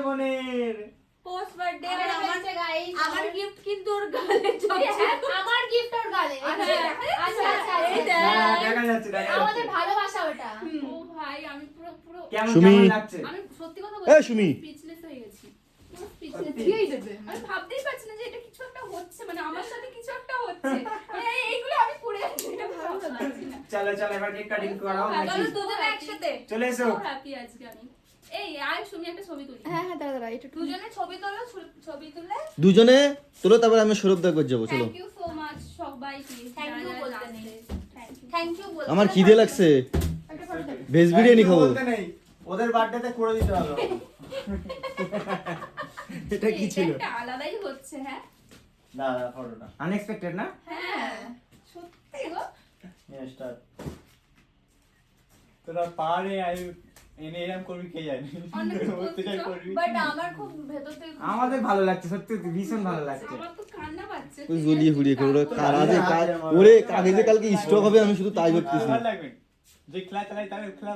বোনের post birthday আর আমার gift কিন্তু ওর গালে চলছে। আমার গিফট ওর গালে। আচ্ছা আচ্ছা দেখা যাচ্ছে আমাদের ভালোবাসা ওটা। ও ভাই আমি পুরো পুরো কেমন সুমি। কেমন লাগছে? আমি সত্যি কথা এই সুমি। স্পিচলেস হয়ে গেছি। পুরো speechless। সত্যি? দিয়েই দেবে। আমি ভাবতেই পারছি না যে এটা কিছু একটা হচ্ছে, মানে আমার সাথে কিছু একটা হচ্ছে। মানে এইগুলো আমি পড়ে আছি, এটা ভালো লাগছে না। চলো চলো এবার কেক কাটিং করাও নাকি? চলো দুজনে একসাথে। চলে এসো। হ্যাপি আজকে আমি। এই আয় সুমি একটা ছবি তুলি। হ্যাঁ দাঁড়া একটু দুজনে ছবি তোলো, ছবি তুলে দুজনে তোলো, তারপর আমি সৌরভ দা করে যাবো। চলো। থ্যাংক ইউ সো মাচ সবাইকে। Thank you যারা বলতে জানতে। নেই। Thank you. থ্যাংক ইউ বল। আমার খিদে লাগছে, ভেজ বিরিয়ানি খাবো। বলতে নেই, ওদের বার্থডেতে করে দিতে হবে। এটা কি ছিল? এটা একটা আলাদাই হচ্ছে, হ্যাঁ না না ফটোটা আনএক্সপেক্টেড না? হ্যাঁ সত্যি গো। স্টার্ট তোরা পারে আই এনে এরকম করবি কে জানে। অনেক বলতে চাই করবি। বাট আমার খুব ভেতর থেকে আমাদের ভালো লাগছে, সত্যি ভীষণ ভালো লাগছে। আমার তো কান্না পাচ্ছে। ওই জ্বলিয়ে ফুড়িয়ে করে কারা যে কাজ ওরে কাকে যে কালকে স্ট্রোক হবে আমি শুধু তাই ভাবতেছি। ভালো লাগবে যে খেলা চালাই তার খেলা